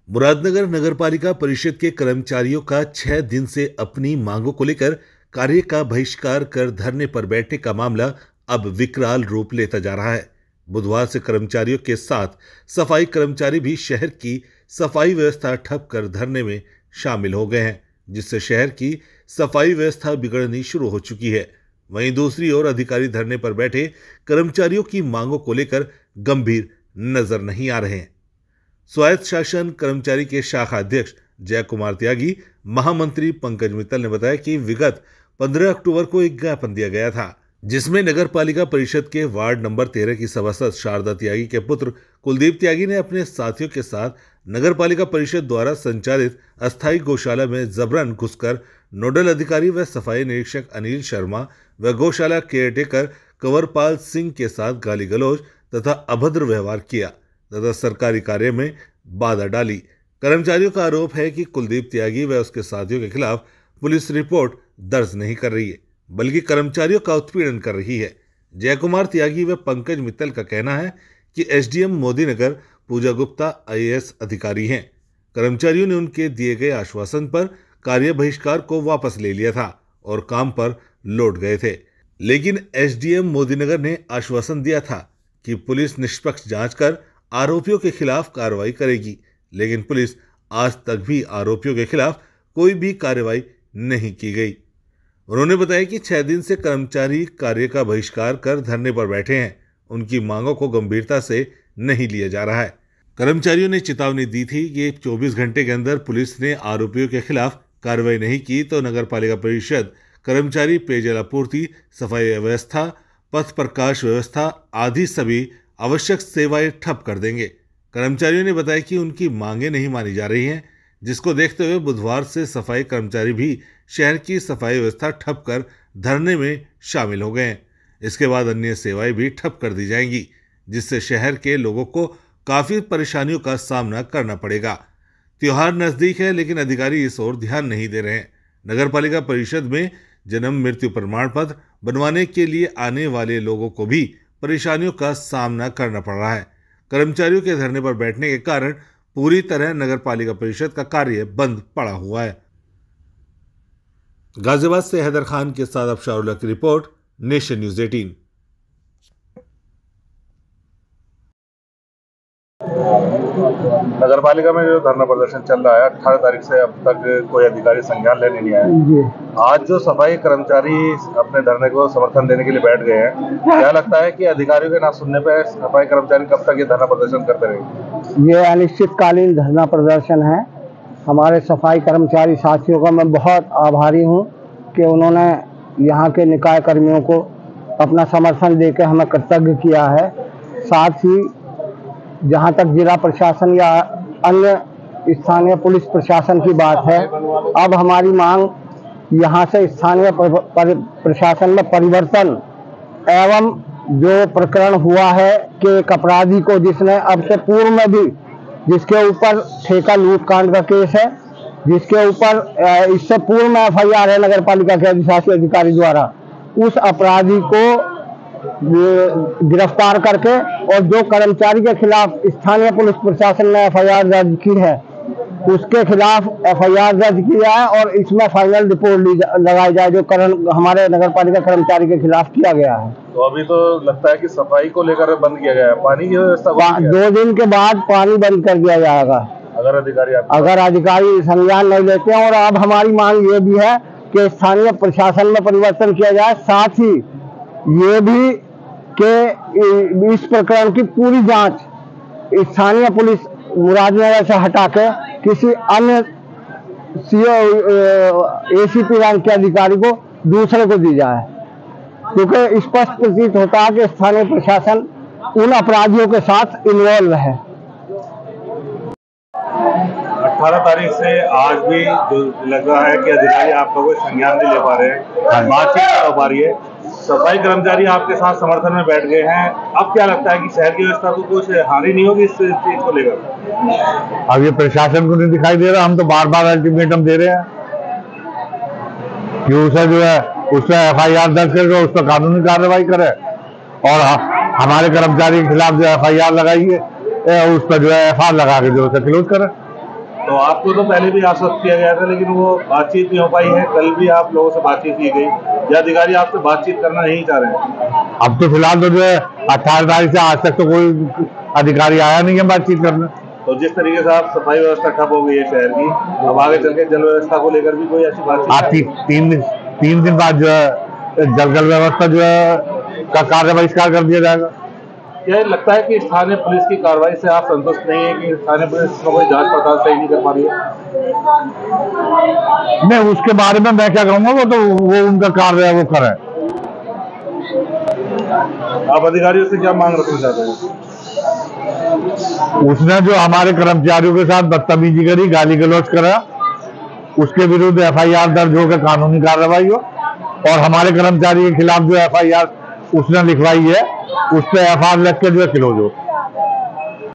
मुरादनगर नगरपालिका परिषद के कर्मचारियों का 6 दिन से अपनी मांगों को लेकर कार्य का बहिष्कार कर धरने पर बैठने का मामला अब विकराल रूप लेता जा रहा है। बुधवार से कर्मचारियों के साथ सफाई कर्मचारी भी शहर की सफाई व्यवस्था ठप कर धरने में शामिल हो गए हैं, जिससे शहर की सफाई व्यवस्था बिगड़नी शुरू हो चुकी है। वहीं दूसरी ओर अधिकारी धरने पर बैठे कर्मचारियों की मांगों को लेकर गंभीर नजर नहीं आ रहे हैं। स्वायत्त शासन कर्मचारी के शाखा अध्यक्ष जय कुमार त्यागी, महामंत्री पंकज मित्तल ने बताया कि विगत 15 अक्टूबर को एक ज्ञापन दिया गया था, जिसमें नगर पालिका परिषद के वार्ड नंबर 13 की सभासद शारदा त्यागी के पुत्र कुलदीप त्यागी ने अपने साथियों के साथ नगर पालिका परिषद द्वारा संचालित अस्थायी गौशाला में जबरन घुसकर नोडल अधिकारी व सफाई निरीक्षक अनिल शर्मा व गौशाला केयरटेकर कंवरपाल सिंह के साथ गाली गलौज तथा अभद्र व्यवहार किया तथा सरकारी कार्य में बाधा डाली। कर्मचारियों का आरोप है कि कुलदीप त्यागी व उसके साथियों के खिलाफ पुलिस रिपोर्ट दर्ज नहीं कर रही है, बल्कि कर्मचारियों का उत्पीड़न कर रही है। जय कुमार त्यागी व पंकज मित्तल का कहना है कि एसडीएम मोदीनगर पूजा गुप्ता आईएएस अधिकारी हैं। कर्मचारियों ने उनके दिए गए आश्वासन पर कार्य बहिष्कार को वापस ले लिया था और काम पर लौट गए थे, लेकिन एसडीएम मोदीनगर ने आश्वासन दिया था कि पुलिस निष्पक्ष जांच कर आरोपियों के खिलाफ कार्रवाई करेगी, लेकिन पुलिस आज तक भी आरोपियों के खिलाफ कोई भी कार्रवाई नहीं की गई। उन्होंने बताया कि 6 दिन से कर्मचारी कार्य का बहिष्कार कर धरने पर बैठे हैं। उनकी मांगों को गंभीरता से नहीं लिया जा रहा है। कर्मचारियों ने चेतावनी दी थी कि 24 घंटे के अंदर पुलिस ने आरोपियों के खिलाफ कार्रवाई नहीं की तो नगर पालिका परिषद कर्मचारी पेयजल आपूर्ति, सफाई व्यवस्था, पथ प्रकाश व्यवस्था आदि सभी आवश्यक सेवाएं ठप कर देंगे। कर्मचारियों ने बताया कि उनकी मांगें नहीं मानी जा रही हैं, जिसको देखते हुए बुधवार से सफाई कर्मचारी भी शहर की सफाई व्यवस्था ठप कर धरने में शामिल हो गए हैं। इसके बाद अन्य सेवाएं भी ठप कर दी जाएंगी, जिससे शहर के लोगों को काफ़ी परेशानियों का सामना करना पड़ेगा। त्योहार नज़दीक है, लेकिन अधिकारी इस ओर ध्यान नहीं दे रहे हैं। नगर पालिका परिषद में जन्म मृत्यु प्रमाण पत्र बनवाने के लिए आने वाले लोगों को भी परेशानियों का सामना करना पड़ रहा है। कर्मचारियों के धरने पर बैठने के कारण पूरी तरह नगर पालिका परिषद का कार्य बंद पड़ा हुआ है। गाजियाबाद से हैदर खान के साथ अफशारुल्लाह की रिपोर्ट, नेशन न्यूज़ 18। नगर पालिका में जो धरना प्रदर्शन चल रहा है 18 तारीख से अब तक कोई अधिकारी संज्ञान लेने नहीं आया। आज जो सफाई कर्मचारी अपने धरने को समर्थन देने के लिए बैठ गए हैं, क्या लगता है कि अधिकारियों के ना सुनने पर सफाई कर्मचारी कब तक ये धरना प्रदर्शन करते रहेंगे? ये अनिश्चितकालीन धरना प्रदर्शन है। हमारे सफाई कर्मचारी साथियों का मैं बहुत आभारी हूँ कि उन्होंने यहाँ के निकाय कर्मियों को अपना समर्थन देकर हमें कृतज्ञ किया है। साथ ही जहाँ तक जिला प्रशासन या अन्य स्थानीय पुलिस प्रशासन की बात है, अब हमारी मांग यहाँ से स्थानीय प्रशासन में परिवर्तन एवं जो प्रकरण हुआ है कि एक अपराधी को जिसने अब से पूर्व में भी जिसके ऊपर ठेका लूटकांड का केस है, जिसके ऊपर इससे पूर्व में एफआईआर है नगर पालिका के अधिशासी अधिकारी द्वारा, उस अपराधी को गिरफ्तार करके और जो कर्मचारी के खिलाफ स्थानीय पुलिस प्रशासन ने एफआईआर दर्ज की है उसके खिलाफ एफआईआर दर्ज किया है और इसमें फाइनल रिपोर्ट लगाई जाए जो हमारे नगर पालिका कर्मचारी के खिलाफ किया गया है। तो अभी तो लगता है कि सफाई को लेकर बंद किया गया है। पानी की व्यवस्था 2 दिन के बाद पानी बंद कर दिया जाएगा अगर अधिकारी संज्ञान नहीं लेते हैं। और अब हमारी मांग ये भी है कि स्थानीय प्रशासन में परिवर्तन किया जाए, साथ ही ये भी कि इस प्रकरण की पूरी जांच स्थानीय पुलिस मुरादनगर से हटा के किसी अन्य एसीपी रैंक के अधिकारी को दूसरे को दी जाए, क्योंकि स्पष्ट प्रतीत होता है कि स्थानीय प्रशासन उन अपराधियों के साथ इन्वॉल्व है। 18 तारीख से आज भी जो लग रहा है कि अधिकारी आपका कोई संज्ञान नहीं ले पा रहे हैं, बातचीत नहीं हो पा रही है, सफाई कर्मचारी आपके साथ समर्थन में बैठ गए हैं। अब क्या लगता है कि शहर की व्यवस्था को कुछ हानि नहीं होगी इस चीज को लेकर? अब ये प्रशासन को नहीं दिखाई दे रहा। हम तो बार बार अल्टीमेटम दे रहे हैं कि उसे जो है उससे एफआईआर दर्ज करके उस पर कानूनी कार्रवाई करे और हमारे कर्मचारी के खिलाफ जो एफआईआर लगाई है उस पर जो है एफआईआर लगा के जो उसे क्लोज करे। तो आपको तो पहले भी आश्वस्त किया गया था, लेकिन वो बातचीत नहीं हो पाई है। कल भी आप लोगों से बातचीत की गई, या अधिकारी आपसे बातचीत करना नहीं चाह रहे हैं? अब तो फिलहाल तो जो है 18 तारीख से आज तक तो कोई अधिकारी आया नहीं है बातचीत करने। तो जिस तरीके से आप सफाई व्यवस्था ठप हो गई है शहर की, अब आगे चल के जल व्यवस्था को लेकर भी कोई ऐसी बातचीत? तीन दिन बाद जो है जल व्यवस्था जो है का कार्य बहिष्कार कर दिया जाएगा। क्या लगता है कि स्थानीय पुलिस की कार्रवाई से आप संतुष्ट नहीं है कि स्थानीय पुलिस कोई जांच पड़ताल सही नहीं कर पा रही है? नहीं, उसके बारे में मैं क्या कहूँगा, वो उनका कार्य है, वो करें। आप अधिकारियों से क्या मांग रखना चाहते हैं? उसने जो हमारे कर्मचारियों के साथ बदतमीजी करी, गाली गलौज करा, उसके विरुद्ध FIR दर्ज होकर कानूनी कार्रवाई हो, और हमारे कर्मचारी के खिलाफ जो FIR उसने लिखवाई है उस पर FIR लग के जो है क्लोज हो।